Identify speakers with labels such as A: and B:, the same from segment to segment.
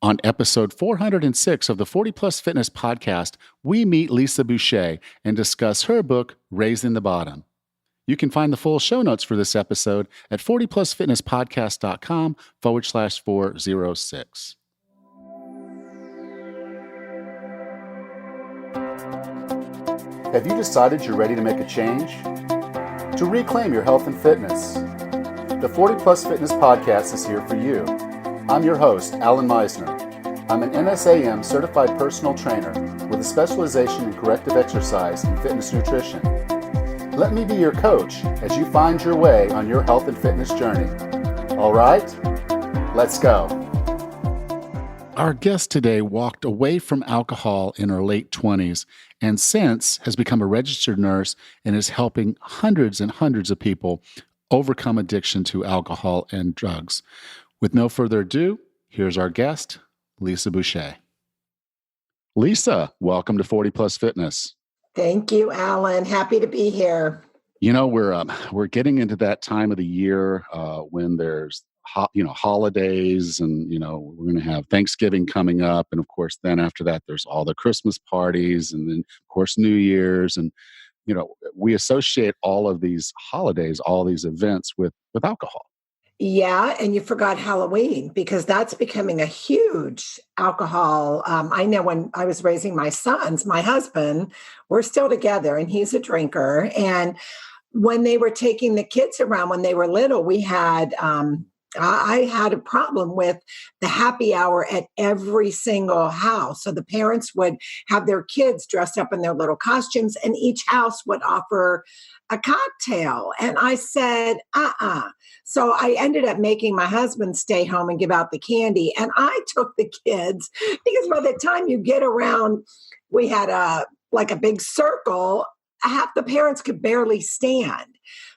A: On episode 406 of the 40 Plus Fitness podcast, we meet Lisa Boucher and discuss her book, Raising the Bottom. You can find the full show notes for this episode at 40plusfitnesspodcast.com/406. Have you decided you're ready to make a change? To reclaim your health and fitness? The 40 Plus Fitness podcast is here for you. I'm your host, Alan Meisner. I'm an NSAM certified personal trainer with a specialization in corrective exercise and fitness nutrition. Let me be your coach as you find your way on your health and fitness journey. All right, let's go. Our guest today walked away from alcohol in her late 20s and since has become a registered nurse and is helping hundreds and hundreds of people overcome addiction to alcohol and drugs. With no further ado, here's our guest, Lisa Boucher. Lisa, welcome to 40 Plus Fitness.
B: Thank you, Alan. Happy to be here.
A: You know, we're getting into that time of the year when there's holidays, and we're going to have Thanksgiving coming up, and of course, then after that, there's all the Christmas parties, and then of course New Year's, and we associate all of these holidays, all these events with alcohol.
B: Yeah, and you forgot Halloween because that's becoming a huge alcohol. I know when I was raising my sons, my husband, we're still together and he's a drinker. And when they were taking the kids around when they were little, we had, I had a problem with the happy hour at every single house. So the parents would have their kids dressed up in their little costumes and each house would offer a cocktail. And I said, So I ended up making my husband stay home and give out the candy. And I took the kids because by the time you get around, we had a big circle, half the parents could barely stand.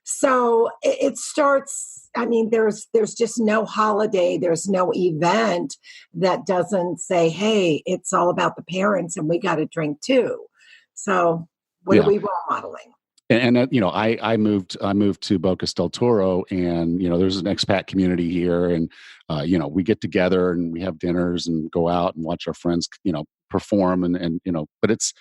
B: So it starts, there's just no holiday, there's no event that doesn't say, hey, it's all about the parents and we got to drink too. So what are we role modeling?
A: And I moved to Bocas del Toro, and there's an expat community here, and we get together and we have dinners and go out and watch our friends perform, and but it's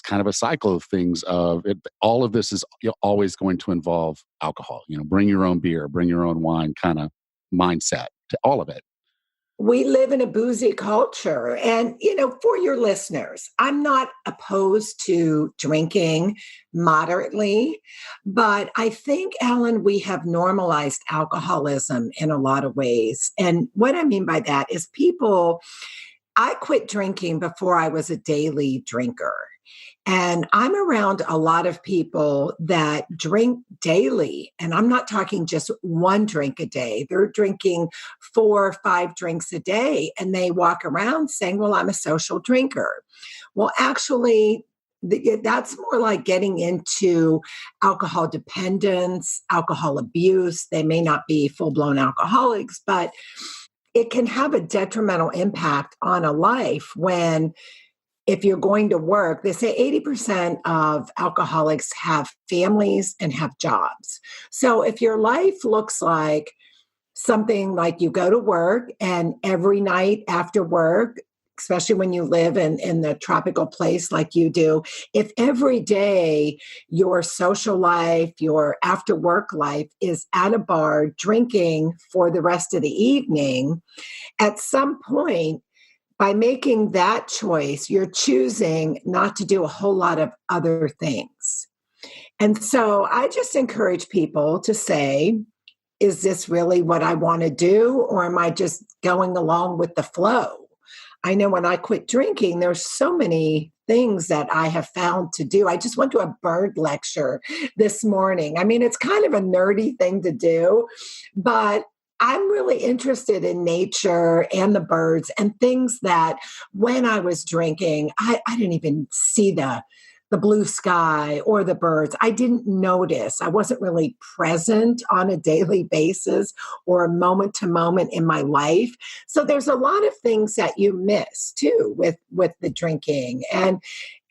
A: kind of a cycle of things. All of this is always going to involve alcohol. Bring your own beer, bring your own wine, kind of mindset to all of it.
B: We live in a boozy culture. And, for your listeners, I'm not opposed to drinking moderately, but I think, Alan, we have normalized alcoholism in a lot of ways. And what I mean by that is I quit drinking before I was a daily drinker. And I'm around a lot of people that drink daily. And I'm not talking just one drink a day. They're drinking 4 or 5 drinks a day. And they walk around saying, well, I'm a social drinker. Well, actually, that's more like getting into alcohol dependence, alcohol abuse. They may not be full-blown alcoholics, but it can have a detrimental impact on a life when if you're going to work, they say 80% of alcoholics have families and have jobs. So if your life looks like something like you go to work and every night after work, especially when you live in the tropical place like you do, if every day your social life, your after work life is at a bar drinking for the rest of the evening, at some point, by making that choice, you're choosing not to do a whole lot of other things. And so I just encourage people to say, is this really what I want to do? Or am I just going along with the flow? I know when I quit drinking, there's so many things that I have found to do. I just went to a bird lecture this morning. It's kind of a nerdy thing to do, but I'm really interested in nature and the birds and things that when I was drinking, I didn't even see the blue sky or the birds. I didn't notice. I wasn't really present on a daily basis or moment to moment in my life. So there's a lot of things that you miss too with the drinking. And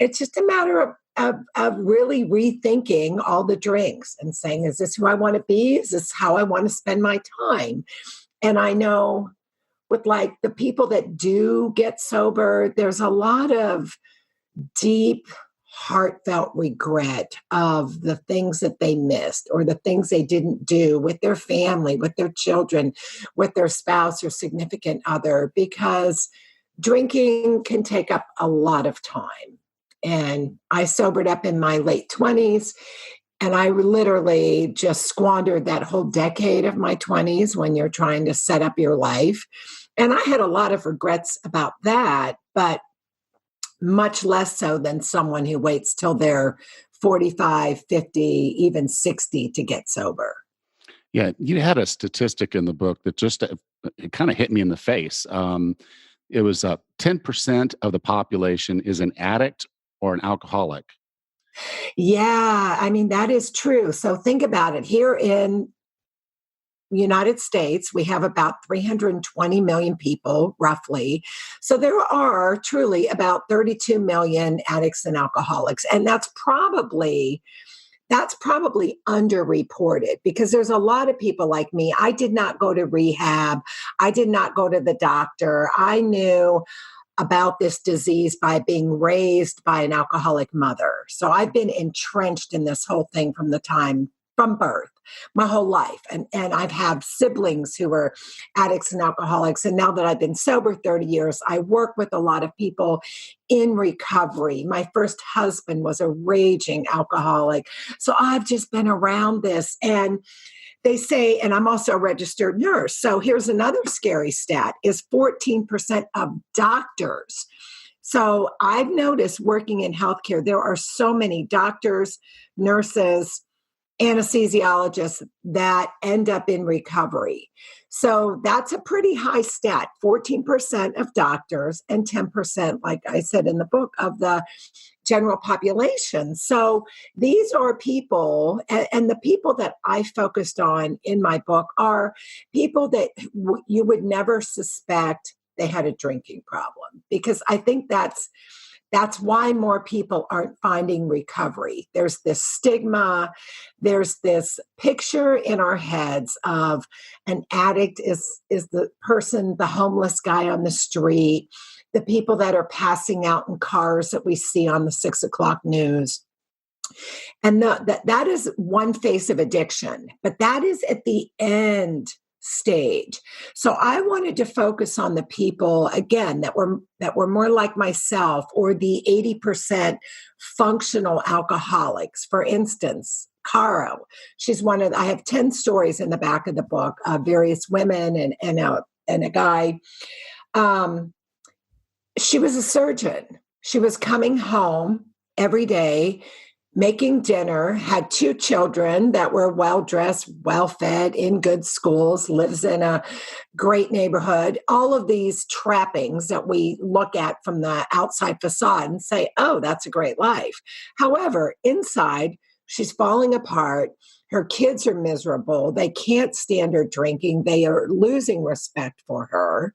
B: it's just a matter of really rethinking all the drinks and saying, is this who I want to be? Is this how I want to spend my time? And I know with like the people that do get sober, there's a lot of deep, heartfelt regret of the things that they missed or the things they didn't do with their family, with their children, with their spouse or significant other, because drinking can take up a lot of time. And I sobered up in my late 20s, and I literally just squandered that whole decade of my 20s when you're trying to set up your life. And I had a lot of regrets about that, but much less so than someone who waits till they're 45, 50, even 60 to get sober.
A: Yeah, you had a statistic in the book that just it kind of hit me in the face. It was 10% of the population is an addict or an alcoholic.
B: Yeah, I mean, that is true. So think about it. Here in United States, we have about 320 million people, roughly. So there are truly about 32 million addicts and alcoholics. And that's probably underreported because there's a lot of people like me. I did not go to rehab. I did not go to the doctor. I knew about this disease by being raised by an alcoholic mother. So I've been entrenched in this whole thing from birth, my whole life. And I've had siblings who were addicts and alcoholics. And now that I've been sober 30 years, I work with a lot of people in recovery. My first husband was a raging alcoholic. So I've just been around this. And they say, and I'm also a registered nurse. So here's another scary stat is 14% of doctors. So I've noticed working in healthcare, there are so many doctors, nurses, anesthesiologists that end up in recovery. So that's a pretty high stat, 14% of doctors and 10%, like I said in the book, of the general population. So these are people, and the people that I focused on in my book are people that you would never suspect they had a drinking problem, because I think that's why more people aren't finding recovery. There's this stigma, there's this picture in our heads of an addict is the person, the homeless guy on the street, the people that are passing out in cars that we see on the 6 o'clock news. And that is one face of addiction, but that is at the end stage. So I wanted to focus on the people again that were more like myself, or the 80% functional alcoholics. For instance, Caro, she's I have 10 stories in the back of the book of various women and a guy. She was a surgeon. She was coming home every day, making dinner, had 2 children that were well-dressed, well-fed, in good schools, lives in a great neighborhood, all of these trappings that we look at from the outside facade and say, oh, that's a great life. However, inside, she's falling apart. Her kids are miserable. They can't stand her drinking. They are losing respect for her.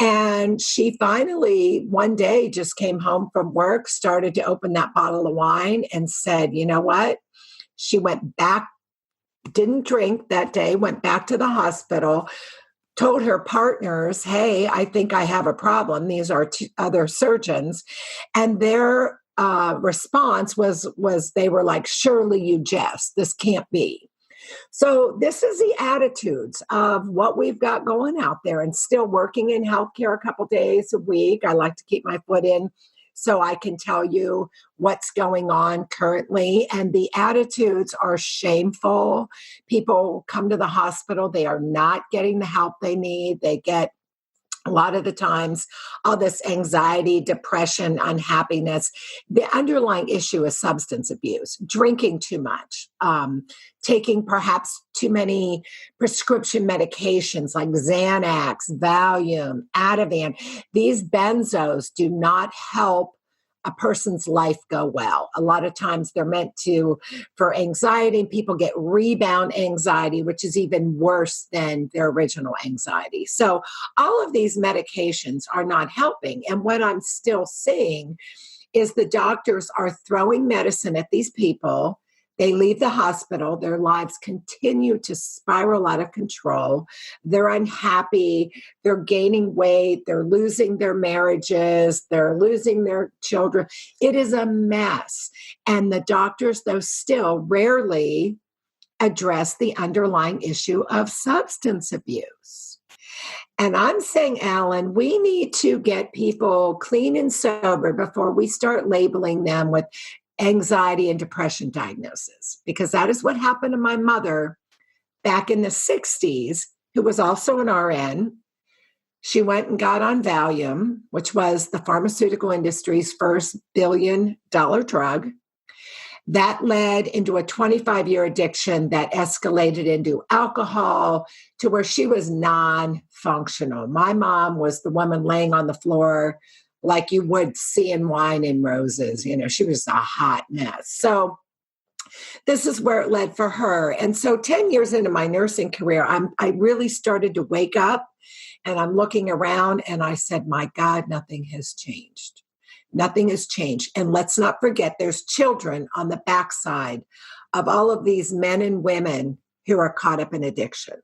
B: And she finally, one day, just came home from work, started to open that bottle of wine and said, you know what? She went back, didn't drink that day, went back to the hospital, told her partners, hey, I think I have a problem. These are 2 other surgeons. And their response was they were like, surely you jest, this can't be. So this is the attitudes of what we've got going out there, and still working in healthcare a couple days a week. I like to keep my foot in so I can tell you what's going on currently. And the attitudes are shameful. People come to the hospital. They are not getting the help they need. They get a lot of the times all this anxiety, depression, unhappiness. The underlying issue is substance abuse, drinking too much, taking perhaps too many prescription medications like Xanax, Valium, Ativan. These benzos do not help a person's life go well. A lot of times they're meant for anxiety, and people get rebound anxiety, which is even worse than their original anxiety. So all of these medications are not helping. And what I'm still seeing is the doctors are throwing medicine at these people. They leave the hospital. Their lives continue to spiral out of control. They're unhappy. They're gaining weight. They're losing their marriages. They're losing their children. It is a mess. And the doctors, though, still rarely address the underlying issue of substance abuse. And I'm saying, Alan, we need to get people clean and sober before we start labeling them with anxiety and depression diagnosis, because that is what happened to my mother back in the 60s, who was also an RN. She went and got on Valium, which was the pharmaceutical industry's first billion-dollar drug. That led into a 25-year addiction that escalated into alcohol to where she was non-functional. My mom was the woman laying on the floor like you would see in Wine and Roses. You know, she was a hot mess. So this is where it led for her. And so 10 years into my nursing career, I really started to wake up, and I'm looking around and I said, my God, nothing has changed. Nothing has changed. And let's not forget, there's children on the backside of all of these men and women who are caught up in addiction.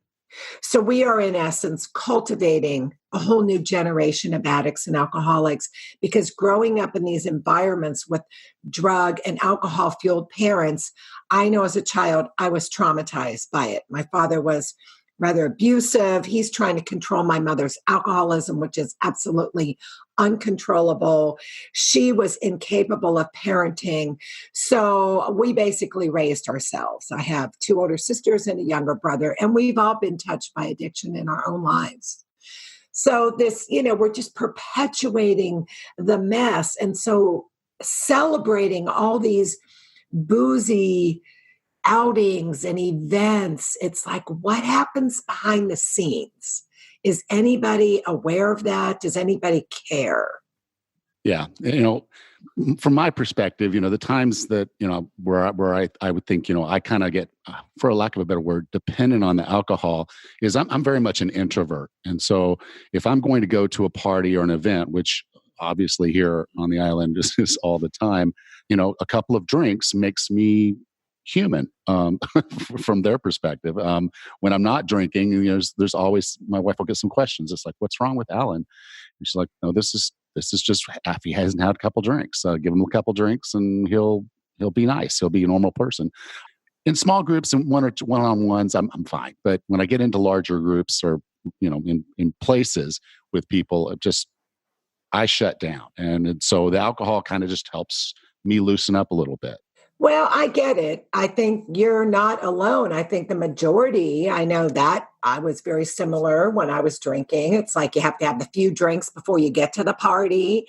B: So we are, in essence, cultivating a whole new generation of addicts and alcoholics, because growing up in these environments with drug and alcohol-fueled parents, I know as a child, I was traumatized by it. My father was rather abusive. He's trying to control my mother's alcoholism, which is absolutely uncontrollable. She was incapable of parenting. So we basically raised ourselves. I have 2 older sisters and a younger brother, and we've all been touched by addiction in our own lives. So this, we're just perpetuating the mess. And so celebrating all these boozy outings and events, it's like, what happens behind the scenes? Is anybody aware of that? Does anybody care?
A: Yeah. From my perspective, the times that, where I would think, I kind of get, for a lack of a better word, dependent on the alcohol, is I'm very much an introvert. And so if I'm going to go to a party or an event, which obviously here on the island is all the time, a couple of drinks makes me human, from their perspective. When I'm not drinking, there's always, my wife will get some questions. It's like, what's wrong with Alan? And she's like, no, this is just, if he hasn't had a couple drinks, give him a couple drinks and he'll be nice. He'll be a normal person. In small groups and one-on-ones, I'm fine. But when I get into larger groups or, in places with people, I shut down. And so the alcohol kind of just helps me loosen up a little bit.
B: Well, I get it. I think you're not alone. I think the majority, I know that I was very similar when I was drinking. It's like you have to have a few drinks before you get to the party.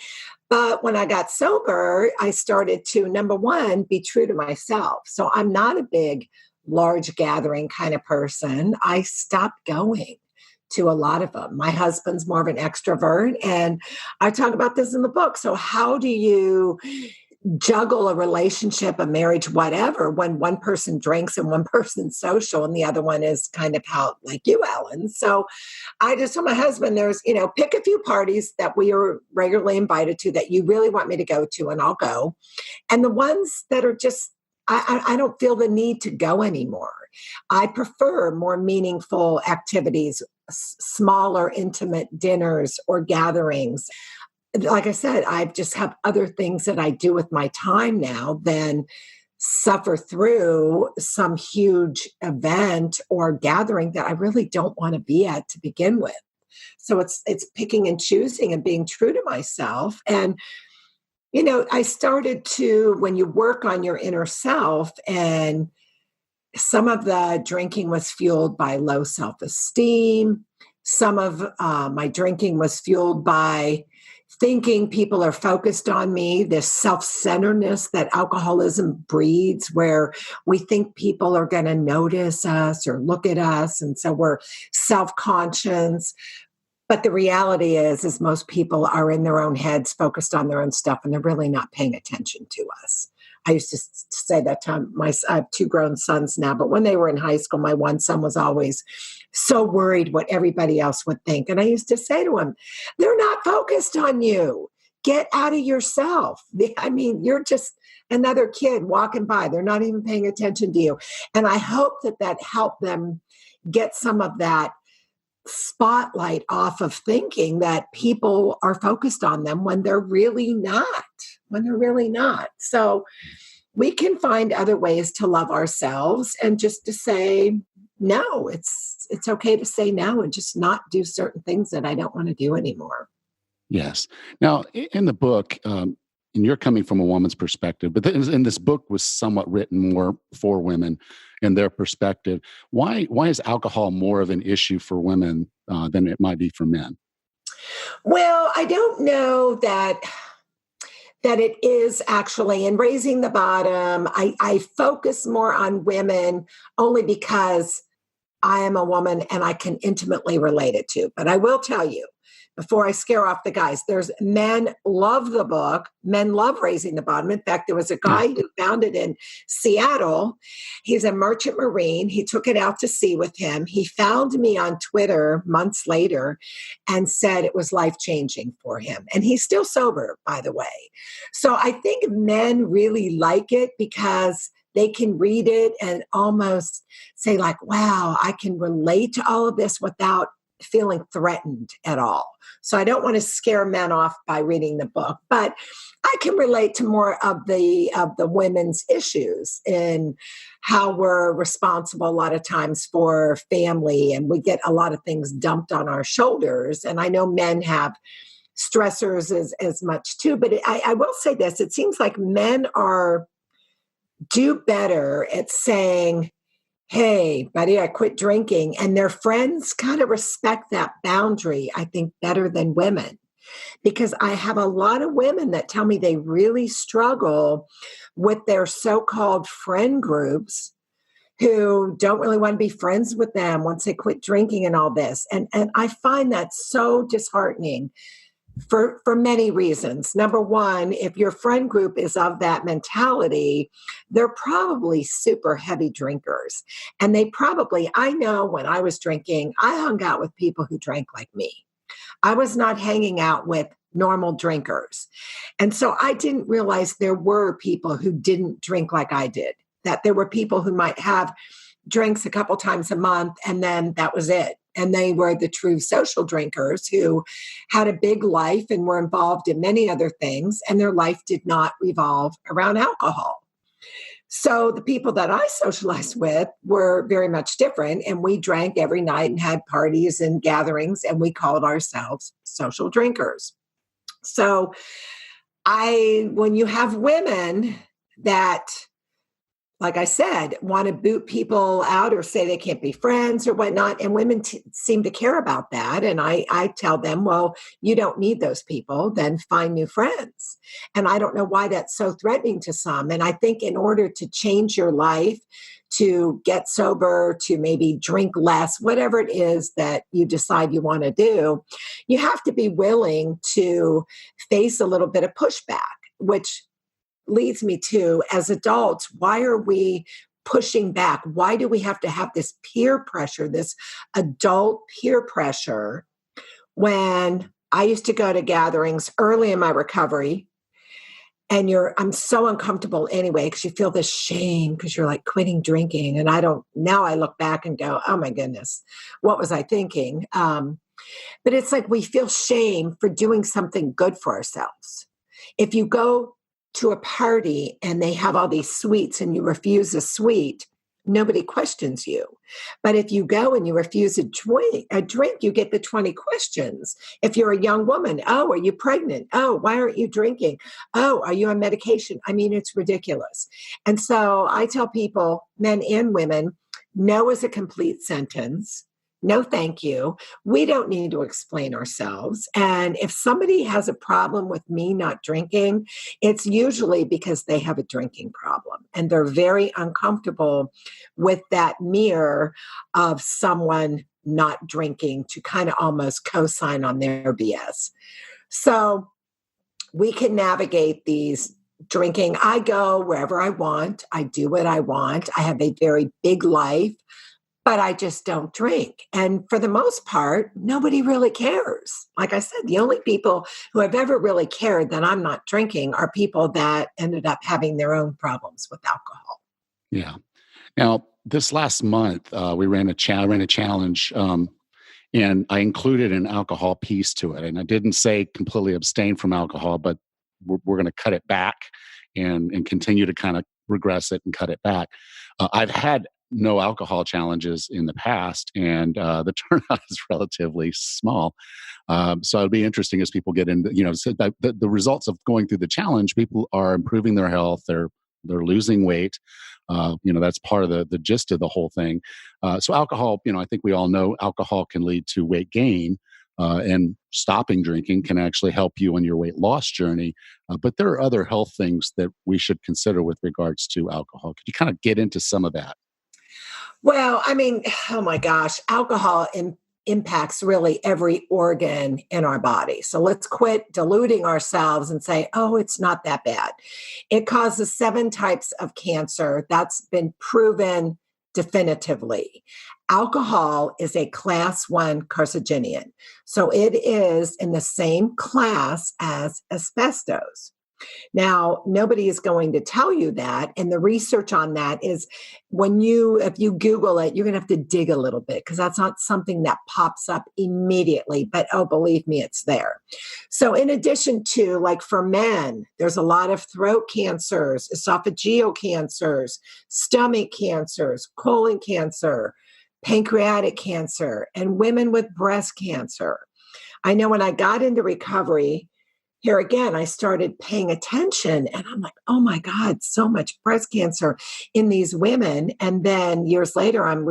B: But when I got sober, I started to, number one, be true to myself. So I'm not a big, large gathering kind of person. I stopped going to a lot of them. My husband's more of an extrovert, and I talk about this in the book. So how do you juggle a relationship, a marriage, whatever, when one person drinks and one person's social and the other one is kind of out like you, Ellen? So I just told my husband, there's, pick a few parties that we are regularly invited to that you really want me to go to, and I'll go. And the ones that are just, I don't feel the need to go anymore. I prefer more meaningful activities, smaller, intimate dinners or gatherings. Like I said, I just have other things that I do with my time now than suffer through some huge event or gathering that I really don't want to be at to begin with. So it's picking and choosing and being true to myself. And, I started to, when you work on your inner self, and some of the drinking was fueled by low self-esteem. Some of my drinking was fueled by thinking people are focused on me, this self-centeredness that alcoholism breeds, where we think people are going to notice us or look at us. And so we're self-conscious. But the reality is most people are in their own heads, focused on their own stuff, and they're really not paying attention to us. I used to say that to I have 2 grown sons now, but when they were in high school, my one son was always so worried what everybody else would think. And I used to say to him, they're not focused on you. get out of yourself. I mean, you're just another kid walking by. They're not even paying attention to you. And I hope that helped them get some of that spotlight off of thinking that people are focused on them when they're really not, So we can find other ways to love ourselves and just to say, no, it's okay to say no and just not do certain things that I don't want to do anymore.
A: Yes. Now, in the book, and you're coming from a woman's perspective, but in this book was somewhat written more for women and their perspective. Why is alcohol more of an issue for women than it might be for men?
B: Well, I don't know that it is actually in Raising the Bottom. I focus more on women only because I am a woman and I can intimately relate it to. But I will tell you, before I scare off the guys, there's men love the book. Men love Raising the Bottom. In fact, there was a guy who found it in Seattle. He's a merchant marine. He took it out to sea with him. He found me on Twitter months later and said it was life-changing for him. And he's still sober, by the way. So I think men really like it because they can read it and almost say like, wow, I can relate to all of this without feeling threatened at all. So I don't want to scare men off by reading the book, but I can relate to more of the women's issues and how we're responsible a lot of times for family, and we get a lot of things dumped on our shoulders. And I know men have stressors as much too, but I will say this, it seems like men do better at saying, hey, buddy, I quit drinking. And their friends kind of respect that boundary, I think, better than women. Because I have a lot of women that tell me they really struggle with their so-called friend groups who don't really want to be friends with them once they quit drinking and all this. And I find that so disheartening for many reasons. Number one, if your friend group is of that mentality, they're probably super heavy drinkers. And I know when I was drinking, I hung out with people who drank like me. I was not hanging out with normal drinkers. And so I didn't realize there were people who didn't drink like I did, that there were people who might have drinks a couple times a month and then that was it. And they were the true social drinkers who had a big life and were involved in many other things, and their life did not revolve around alcohol. So the people that I socialized with were very much different, and we drank every night and had parties and gatherings, and we called ourselves social drinkers. So when you have women that, like I said, want to boot people out or say they can't be friends or whatnot. And women seem to care about that. And I tell them, well, you don't need those people, then find new friends. And I don't know why that's so threatening to some. And I think in order to change your life, to get sober, to maybe drink less, whatever it is that you decide you want to do, you have to be willing to face a little bit of pushback, which leads me to, as adults, why are we pushing back? Why do we have to have this peer pressure, this adult peer pressure, when I used to go to gatherings early in my recovery, and I'm so uncomfortable anyway, because you feel this shame because you're like quitting drinking. And now I look back and go, oh my goodness, what was I thinking? But it's like we feel shame for doing something good for ourselves. If you go to a party and they have all these sweets and you refuse a sweet, nobody questions you. But if you go and you refuse a drink, you get the 20 questions. If you're a young woman, oh, are you pregnant? Oh, why aren't you drinking? Oh, are you on medication? I mean, it's ridiculous. And so I tell people, men and women, no is a complete sentence. No, thank you. We don't need to explain ourselves. And if somebody has a problem with me not drinking, it's usually because they have a drinking problem and they're very uncomfortable with that mirror of someone not drinking to kind of almost co-sign on their BS. So we can navigate these drinking. I go wherever I want. I do what I want. I have a very big life. but I just don't drink. And for the most part, nobody really cares. Like I said, the only people who have ever really cared that I'm not drinking are people that ended up having their own problems with alcohol.
A: Yeah. Now, this last month, we ran a challenge, and I included an alcohol piece to it. And I didn't say completely abstain from alcohol, but we're going to cut it back and continue to kind of regress it and cut it back. I've had no alcohol challenges in the past, and the turnout is relatively small. So it'll be interesting as people get into, so the results of going through the challenge. People are improving their health. They're losing weight. That's part of the gist of the whole thing. So alcohol, I think we all know alcohol can lead to weight gain, and stopping drinking can actually help you on your weight loss journey. But there are other health things that we should consider with regards to alcohol. Could you kind of get into some of that?
B: Well, I mean, oh my gosh, alcohol impacts really every organ in our body. So let's quit deluding ourselves and say, oh, it's not that bad. It causes 7 types of cancer. That's been proven definitively. Alcohol is a class 1 carcinogen. So it is in the same class as asbestos. Now, nobody is going to tell you that. And the research on that is if you Google it, you're going to have to dig a little bit because that's not something that pops up immediately. But oh, believe me, it's there. So, in addition to, like for men, there's a lot of throat cancers, esophageal cancers, stomach cancers, colon cancer, pancreatic cancer, and women with breast cancer. I know when I got into recovery, here again, I started paying attention and I'm like, oh my God, so much breast cancer in these women. And then years later, I'm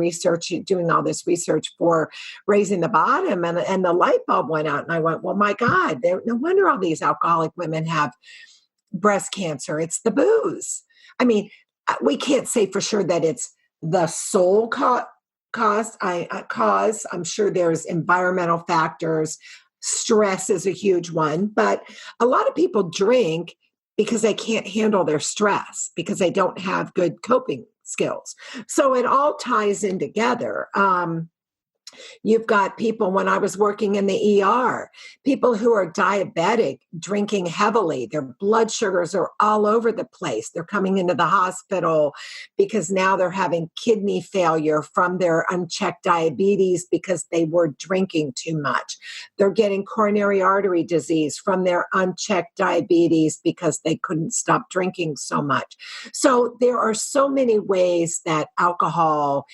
B: doing all this research for Raising the Bottom, and the light bulb went out. And I went, well, my God, no wonder all these alcoholic women have breast cancer. It's the booze. I mean, we can't say for sure that it's the sole cause. I'm sure there's environmental factors. Stress is a huge one, but a lot of people drink because they can't handle their stress, because they don't have good coping skills. So it all ties in together. You've got people, when I was working in the ER, people who are diabetic, drinking heavily. Their blood sugars are all over the place. They're coming into the hospital because now they're having kidney failure from their unchecked diabetes because they were drinking too much. They're getting coronary artery disease from their unchecked diabetes because they couldn't stop drinking so much. So there are so many ways that alcohol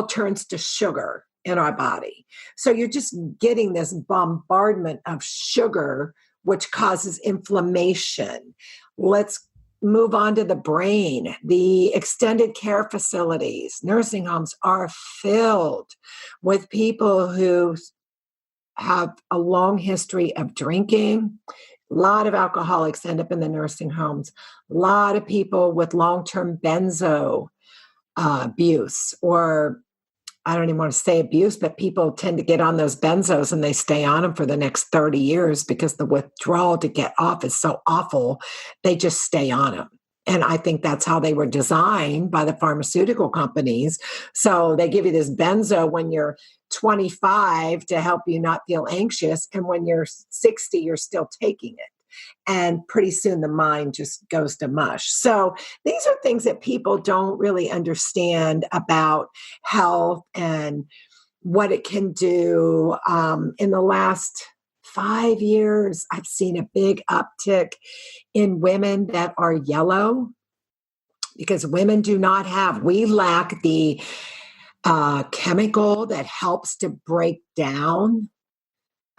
B: turns to sugar in our body. So you're just getting this bombardment of sugar, which causes inflammation. Let's move on to the brain. The extended care facilities, nursing homes are filled with people who have a long history of drinking. A lot of alcoholics end up in the nursing homes. A lot of people with long-term benzo abuse, or I don't even want to say abuse, but people tend to get on those benzos and they stay on them for the next 30 years because the withdrawal to get off is so awful. They just stay on them. And I think that's how they were designed by the pharmaceutical companies. So they give you this benzo when you're 25 to help you not feel anxious. And when you're 60, you're still taking it. And pretty soon the mind just goes to mush. So these are things that people don't really understand about health and what it can do. In the last 5 years, I've seen a big uptick in women that are yellow, because women we lack the chemical that helps to break down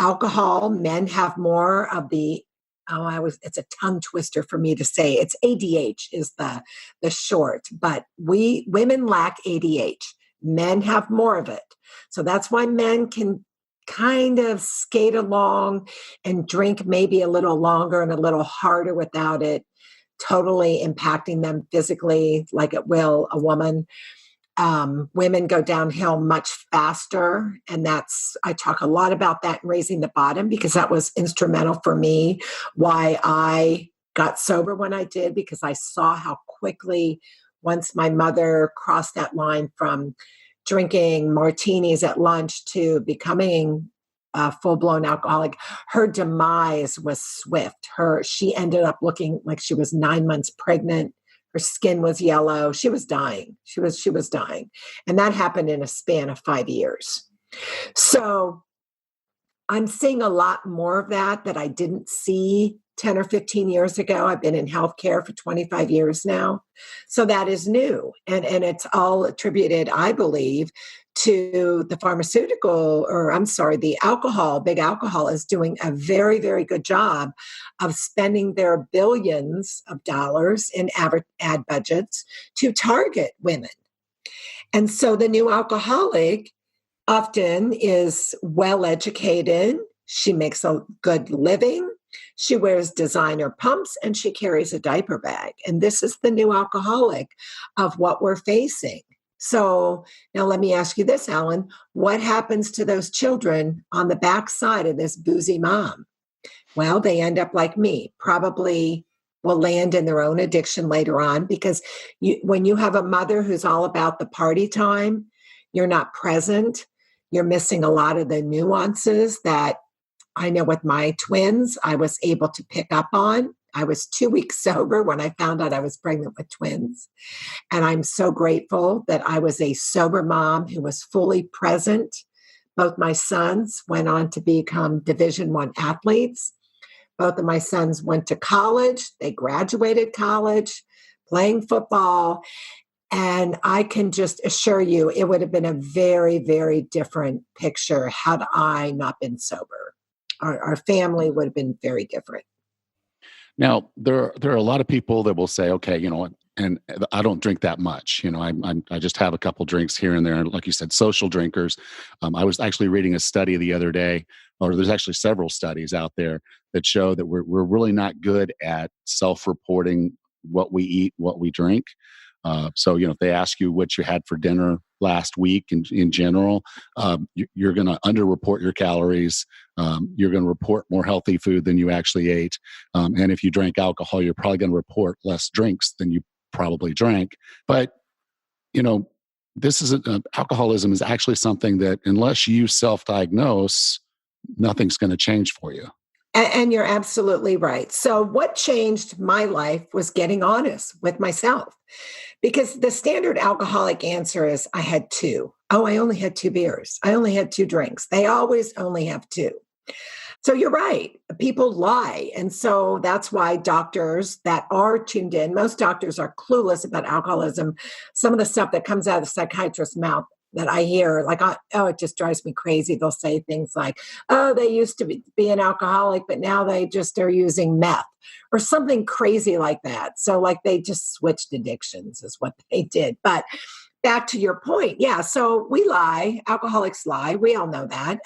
B: alcohol. Men have more of the it's a tongue twister for me to say. It's ADH is the short, but women lack ADH. Men have more of it. So that's why men can kind of skate along and drink maybe a little longer and a little harder without it totally impacting them physically like it will a woman. Women go downhill much faster. And I talk a lot about that in Raising the Bottom, because that was instrumental for me, why I got sober when I did, because I saw how quickly once my mother crossed that line from drinking martinis at lunch to becoming a full-blown alcoholic, her demise was swift. She ended up looking like she was 9 months pregnant. Her skin was yellow. She was dying. She was dying. And that happened in a span of 5 years. So I'm seeing a lot more of that I didn't see 10 or 15 years ago. I've been in healthcare for 25 years now. So that is new. And it's all attributed, I believe, to the the alcohol. Big alcohol is doing a very, very good job of spending their billions of dollars in ad budgets to target women. And so the new alcoholic often is well educated. She makes a good living. She wears designer pumps and she carries a diaper bag. And this is the new alcoholic of what we're facing. So now let me ask you this, Alan. What happens to those children on the backside of this boozy mom? Well, they end up like me, probably will land in their own addiction later on, because when you have a mother who's all about the party time, you're not present. You're missing a lot of the nuances that I know with my twins, I was able to pick up on. I was 2 weeks sober when I found out I was pregnant with twins. And I'm so grateful that I was a sober mom who was fully present. Both my sons went on to become Division I athletes. Both of my sons went to college. They graduated college, playing football. And I can just assure you, it would have been a very, very different picture had I not been sober. Our family would have been very different.
A: Now, there are a lot of people that will say, okay, and I don't drink that much. I just have a couple drinks here and there. And like you said, social drinkers. I was actually reading a study the other day, or there's actually several studies out there that show that we're really not good at self-reporting what we eat, what we drink. So, if they ask you what you had for dinner last week in general, you're going to underreport your calories. You're going to report more healthy food than you actually ate. And if you drank alcohol, you're probably going to report less drinks than you probably drank. But, this is alcoholism is actually something that unless you self-diagnose, nothing's going to change for you.
B: And you're absolutely right. So what changed my life was getting honest with myself, because the standard alcoholic answer is I had two. Oh, I only had 2 beers. I only had 2 drinks. They always only have 2. So you're right. People lie. And so that's why doctors that are tuned in, most doctors are clueless about alcoholism. Some of the stuff that comes out of the psychiatrist's mouth that I hear, like, it just drives me crazy. They'll say things like, oh, they used to be an alcoholic, but now they just are using meth or something crazy like that. So like they just switched addictions is what they did. But back to your point. Yeah. So we lie. Alcoholics lie. We all know that.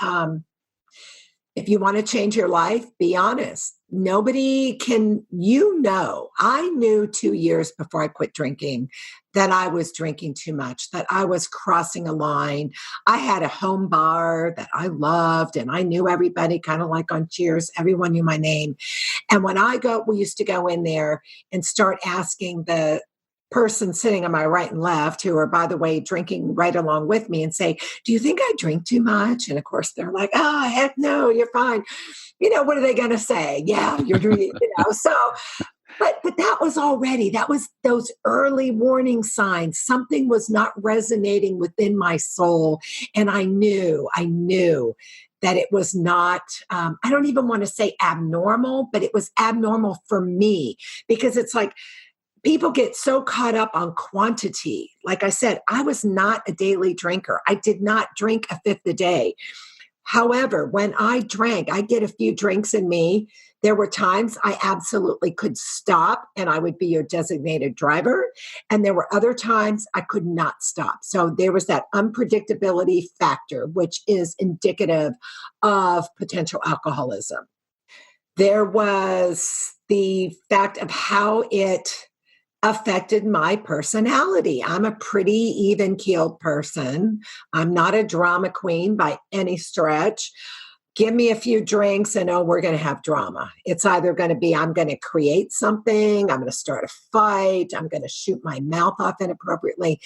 B: If you want to change your life, be honest. Nobody can, I knew 2 years before I quit drinking that I was drinking too much, that I was crossing a line. I had a home bar that I loved and I knew everybody, kind of like on Cheers, everyone knew my name. And when we used to go in there and start asking the person sitting on my right and left, who are, by the way, drinking right along with me, and say, do you think I drink too much? And of course they're like, oh, heck no, you're fine. What are they going to say? Yeah, you're drinking, so, but that was those early warning signs. Something was not resonating within my soul. And I knew that it was not, I don't even want to say abnormal, but it was abnormal for me, because it's like, people get so caught up on quantity. Like I said, I was not a daily drinker. I did not drink a fifth a day. However, when I drank, I get a few drinks in me. There were times I absolutely could stop and I would be your designated driver. And there were other times I could not stop. So there was that unpredictability factor, which is indicative of potential alcoholism. There was the fact of how it affected my personality. I'm a pretty even-keeled person. I'm not a drama queen by any stretch. give me a few drinks and we're going to have drama. It's either going to be I'm going to create something, I'm going to start a fight, I'm going to shoot my mouth off inappropriately.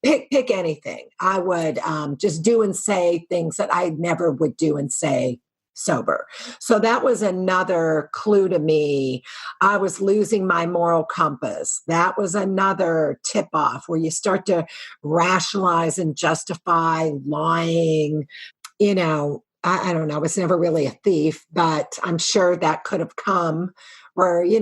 B: Pick anything. I would just do and say things that I never would do and say sober. So that was another clue to me. I was losing my moral compass. That was another tip off where you start to rationalize and justify lying. I don't know. I was never really a thief, but I'm sure that could have come where, you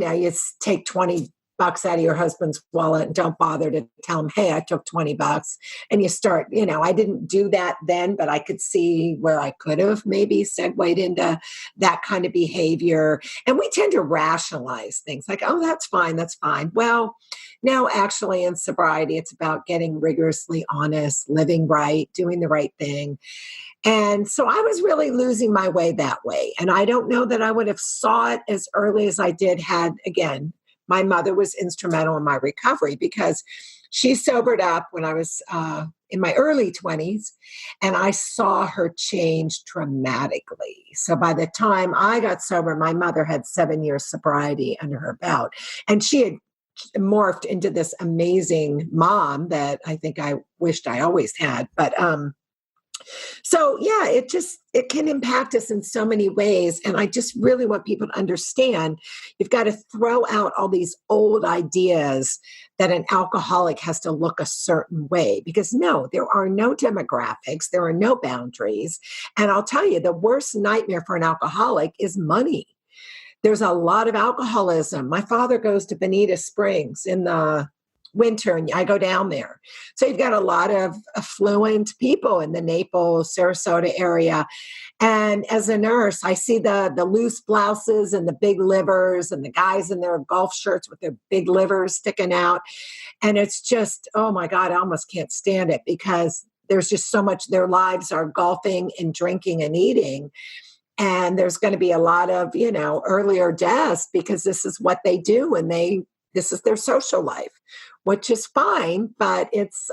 B: take $20 out of your husband's wallet and don't bother to tell him, hey, I took $20. And you start, I didn't do that then, but I could see where I could have maybe segued into that kind of behavior. And we tend to rationalize things like, oh, that's fine. That's fine. Well, now actually in sobriety, it's about getting rigorously honest, living right, doing the right thing. And so I was really losing my way that way. And I don't know that I would have saw it as early as I did had, again, my mother was instrumental in my recovery because she sobered up when I was in my early 20s, and I saw her change dramatically. So by the time I got sober, my mother had 7 years sobriety under her belt, and she had morphed into this amazing mom that I think I wished I always had. But so yeah, it can impact us in so many ways. And I just really want people to understand you've got to throw out all these old ideas that an alcoholic has to look a certain way, because no, there are no demographics, there are no boundaries. And I'll tell you, the worst nightmare for an alcoholic is money. There's a lot of alcoholism. My father goes to Bonita Springs in the winter, and I go down there. So you've got a lot of affluent people in the Naples, Sarasota area. And as a nurse, I see the loose blouses and the big livers and the guys in their golf shirts with their big livers sticking out. And it's just, oh my God, I almost can't stand it because there's just so much, their lives are golfing and drinking and eating. And there's going to be a lot of, earlier deaths because this is what they do and this is their social life, which is fine, but it's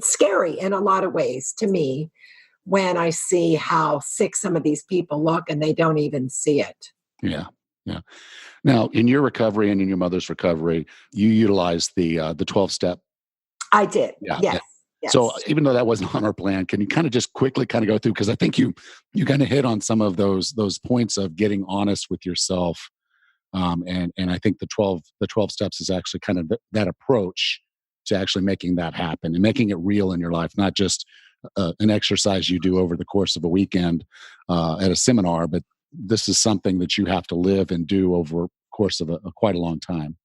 B: scary in a lot of ways to me when I see how sick some of these people look and they don't even see it.
A: Yeah. Yeah. Now, in your recovery and in your mother's recovery, you utilized the 12-step.
B: I did.
A: Yeah.
B: Yes.
A: Yeah.
B: Yes.
A: So even though that wasn't on our plan, can you kind of just quickly kind of go through, because I think you kind of hit on some of those points of getting honest with yourself. And I think the 12 steps is actually kind of that approach to actually making that happen and making it real in your life, not just an exercise you do over the course of a weekend at a seminar, but this is something that you have to live and do over the course of quite a long time.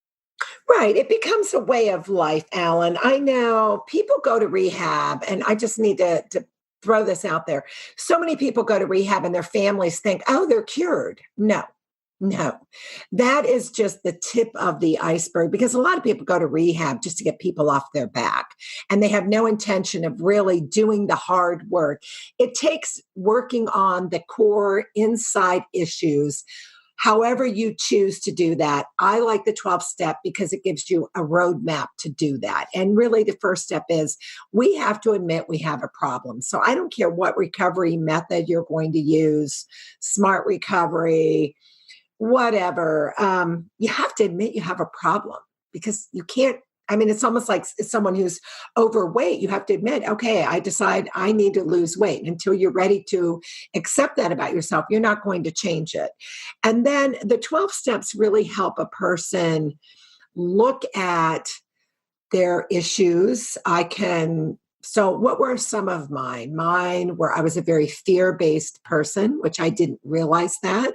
B: Right. It becomes a way of life, Alan. I know people go to rehab, and I just need to throw this out there. So many people go to rehab and their families think, oh, they're cured. No. That is just the tip of the iceberg, because a lot of people go to rehab just to get people off their back, and they have no intention of really doing the hard work. It takes working on the core inside issues. However you choose to do that, I like the 12 step because it gives you a roadmap to do that. And really the first step is we have to admit we have a problem. So I don't care what recovery method you're going to use, smart recovery, whatever, you have to admit you have a problem, because you can't. It's almost like someone who's overweight. You have to admit, okay, I decide I need to lose weight. Until you're ready to accept that about yourself, you're not going to change it. And then the 12 steps really help a person look at their issues. So what were some of mine? Mine were, I was a very fear-based person, which I didn't realize that.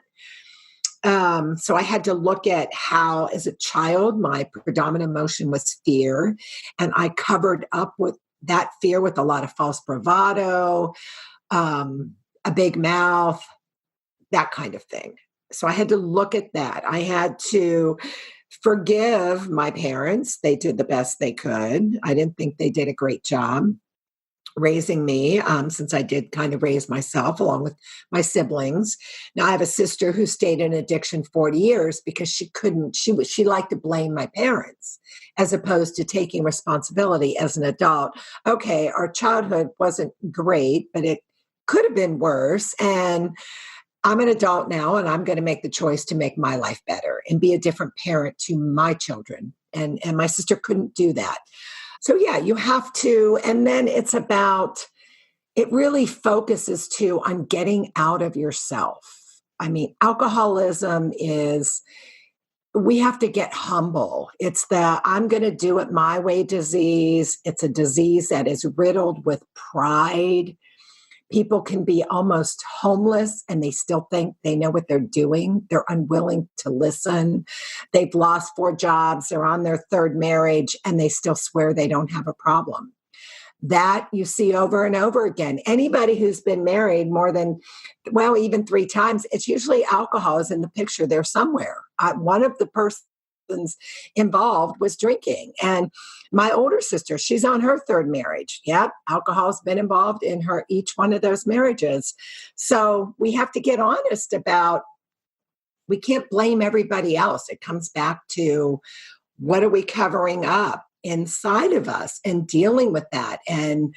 B: So I had to look at how, as a child, my predominant emotion was fear, and I covered up with that fear with a lot of false bravado, a big mouth, that kind of thing. So I had to look at that. I had to forgive my parents. They did the best they could. I didn't think they did a great job raising me, since I did kind of raise myself along with my siblings. Now I have a sister who stayed in addiction 40 years because she liked to blame my parents as opposed to taking responsibility as an adult. Okay, our childhood wasn't great, but it could have been worse. And I'm an adult now, and I'm going to make the choice to make my life better and be a different parent to my children. And my sister couldn't do that. So yeah, you have to. And then it really focuses too on getting out of yourself. I mean, alcoholism we have to get humble. It's the I'm going to do it my way disease. It's a disease that is riddled with pride. People can be almost homeless and they still think they know what they're doing. They're unwilling to listen. They've lost 4 jobs. They're on their 3rd marriage and they still swear they don't have a problem. That you see over and over again. Anybody who's been married even 3 times, it's usually alcohol is in the picture there somewhere. One of the persons involved was drinking. And my older sister, she's on her 3rd marriage. Yep, alcohol's been involved in each one of those marriages. So we have to get honest about, we can't blame everybody else. It comes back to, what are we covering up inside of us, and dealing with that and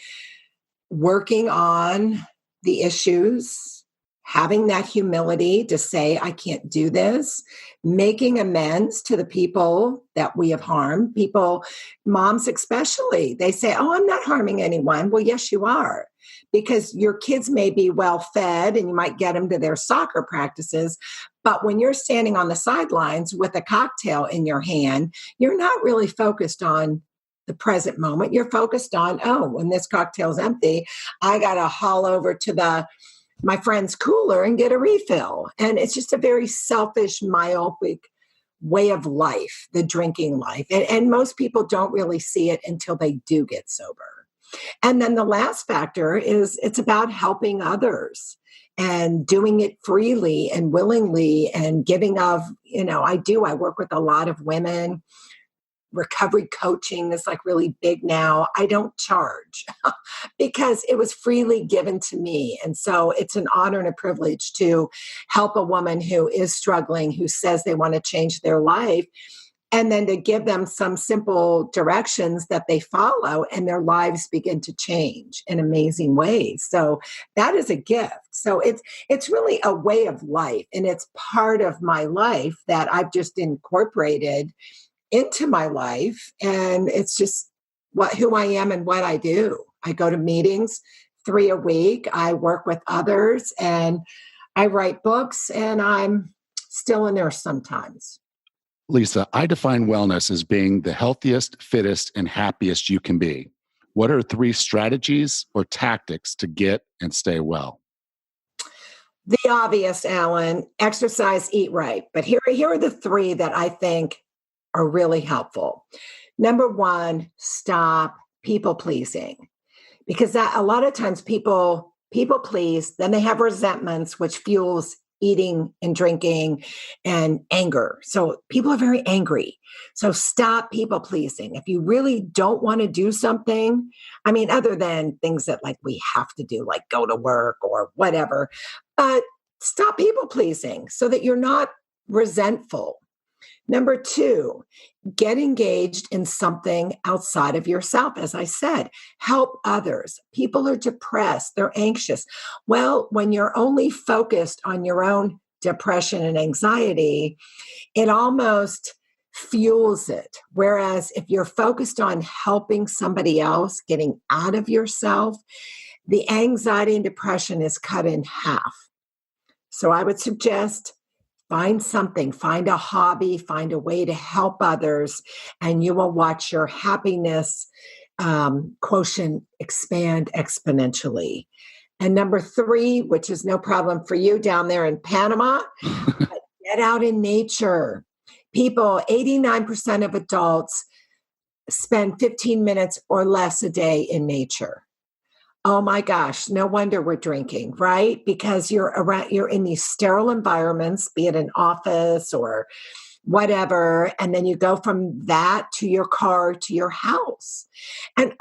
B: working on the issues, having that humility to say, I can't do this, making amends to the people that we have harmed. People, moms especially, they say, oh, I'm not harming anyone. Well, yes, you are, because your kids may be well fed and you might get them to their soccer practices. But when you're standing on the sidelines with a cocktail in your hand, you're not really focused on the present moment. You're focused on, oh, when this cocktail's empty, I got to haul over to my friend's cooler and get a refill. And it's just a very selfish, myopic way of life, the drinking life. And most people don't really see it until they do get sober. And then the last factor is it's about helping others and doing it freely and willingly and giving of, I work with a lot of women. Recovery coaching is like really big now. I don't charge because it was freely given to me. And so it's an honor and a privilege to help a woman who is struggling, who says they want to change their life, and then to give them some simple directions that they follow and their lives begin to change in amazing ways. So that is a gift. So it's really a way of life, and it's part of my life that I've just incorporated into my life. And it's just who I am and what I do. I go to meetings 3 a week. I work with others and I write books, and I'm still a nurse sometimes.
A: Lisa, I define wellness as being the healthiest, fittest, and happiest you can be. What are 3 strategies or tactics to get and stay well?
B: The obvious, Alan: exercise, eat right. But here are the 3 that I think are really helpful. Number 1, stop people pleasing, because that a lot of times people please, then they have resentments, which fuels eating and drinking and anger. So people are very angry. So stop people pleasing. If you really don't want to do something, I mean, other than things that like we have to do, like go to work or whatever, but stop people pleasing so that you're not resentful. Number 2, get engaged in something outside of yourself. As I said, help others. People are depressed, they're anxious. Well, when you're only focused on your own depression and anxiety, it almost fuels it. Whereas if you're focused on helping somebody else, getting out of yourself, the anxiety and depression is cut in half. So I would suggest find something, find a hobby, find a way to help others, and you will watch your happiness quotient expand exponentially. And number 3, which is no problem for you down there in Panama, get out in nature. People, 89% of adults spend 15 minutes or less a day in nature. Oh my gosh, no wonder we're drinking, right? Because you're in these sterile environments, be it an office or whatever, and then you go from that to your car to your house. And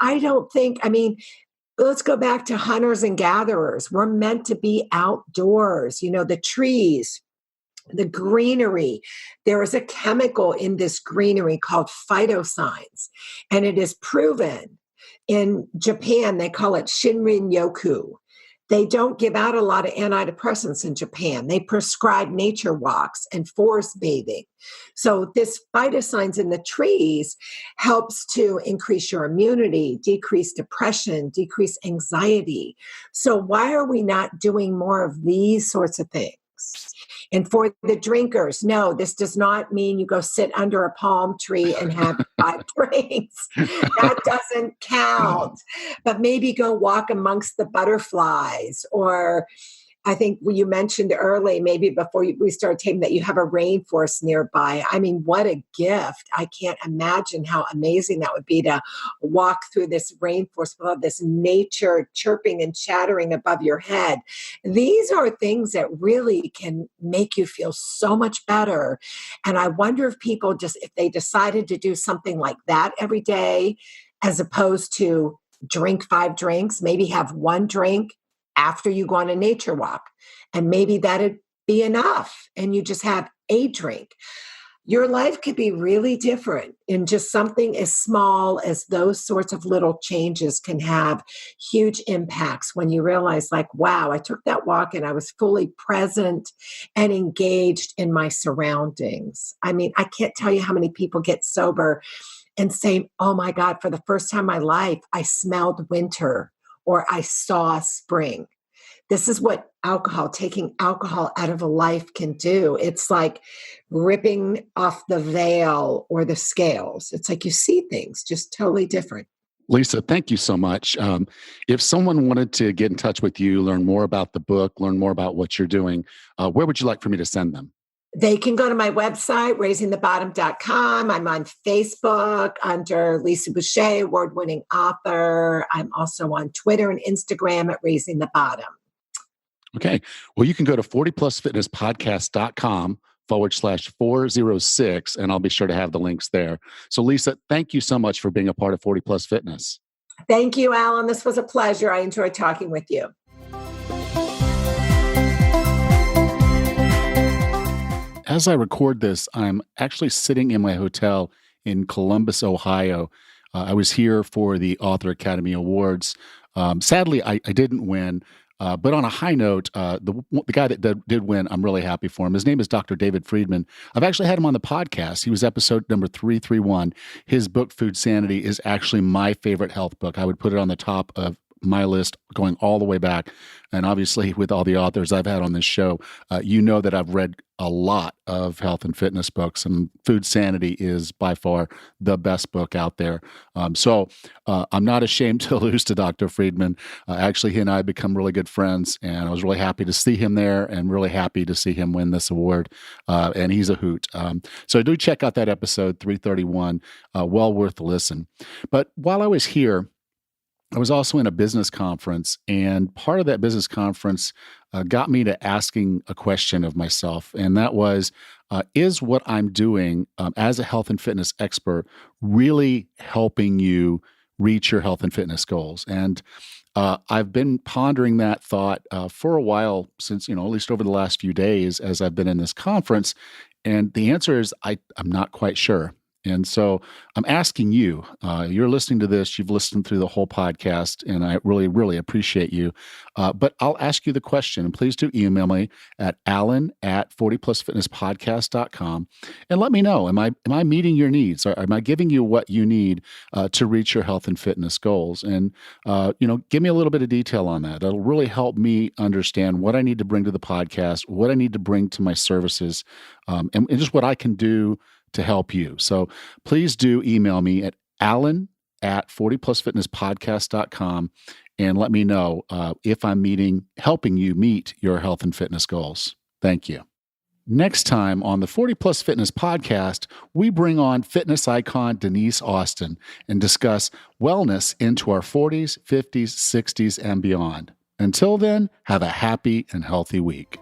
B: let's go back to hunters and gatherers. We're meant to be outdoors, the trees, the greenery. There is a chemical in this greenery called phytocyans, and it is proven. In Japan, they call it Shinrin-yoku, They don't give out a lot of antidepressants in Japan. They prescribe nature walks and forest bathing. So this phytosigns in the trees helps to increase your immunity, decrease depression, decrease anxiety. So why are we not doing more of these sorts of things? And for the drinkers, no, this does not mean you go sit under a palm tree and have 5 drinks. That doesn't count. But maybe go walk amongst the butterflies. Or I think you mentioned early, maybe before we started taping, that you have a rainforest nearby. I mean, what a gift. I can't imagine how amazing that would be to walk through this rainforest with all this nature chirping and chattering above your head. These are things that really can make you feel so much better. And I wonder if people if they decided to do something like that every day, as opposed to drink 5 drinks, maybe have 1 drink after you go on a nature walk, and maybe that'd be enough, and you just have a drink. Your life could be really different in just something as small as those sorts of little changes can have huge impacts when you realize, like, wow, I took that walk and I was fully present and engaged in my surroundings. I mean, I can't tell you how many people get sober and say, oh my God, for the first time in my life, I smelled winter, or I saw spring. This is what taking alcohol out of a life can do. It's like ripping off the veil or the scales. It's like you see things just totally different.
A: Lisa, thank you so much. If someone wanted to get in touch with you, learn more about the book, learn more about what you're doing, where would you like for me to send them?
B: They can go to my website, raisingthebottom.com. I'm on Facebook under Lisa Boucher, award-winning author. I'm also on Twitter and Instagram at Raising the Bottom.
A: Okay. Well, you can go to 40plusfitnesspodcast.com/406, and I'll be sure to have the links there. So, Lisa, thank you so much for being a part of 40 Plus Fitness.
B: Thank you, Alan. This was a pleasure. I enjoyed talking with you.
A: As I record this, I'm actually sitting in my hotel in Columbus, Ohio. I was here for the Author Academy Awards. Sadly, I didn't win. But on a high note, the guy that did win, I'm really happy for him. His name is Dr. David Friedman. I've actually had him on the podcast. He was episode number 331. His book, Food Sanity, is actually my favorite health book. I would put it on the top of my list going all the way back. And obviously, with all the authors I've had on this show, you know that I've read a lot of health and fitness books, and Food Sanity is by far the best book out there. So I'm not ashamed to lose to Dr. Friedman. Actually, he and I have become really good friends, and I was really happy to see him there and really happy to see him win this award. And he's a hoot. So do check out that episode 331. Well worth the listen. But while I was here, I was also in a business conference, and part of that business conference got me to asking a question of myself, and that was, is what I'm doing as a health and fitness expert really helping you reach your health and fitness goals? And I've been pondering that thought for a while, since, at least over the last few days as I've been in this conference, and the answer is I'm not quite sure. And so I'm asking you, you're listening to this, you've listened through the whole podcast, and I really, really appreciate you. But I'll ask you the question, and please do email me at alan@40plusfitnesspodcast.com and let me know, am I meeting your needs? Am I giving you what you need to reach your health and fitness goals? And, give me a little bit of detail on that. That'll really help me understand what I need to bring to the podcast, what I need to bring to my services, and just what I can do to help you. So please do email me at alan@40plusfitnesspodcast.com and let me know if I'm helping you meet your health and fitness goals. Thank you. Next time on the 40 Plus Fitness Podcast, we bring on fitness icon Denise Austin and discuss wellness into our 40s, 50s, 60s, and beyond. Until then, have a happy and healthy week.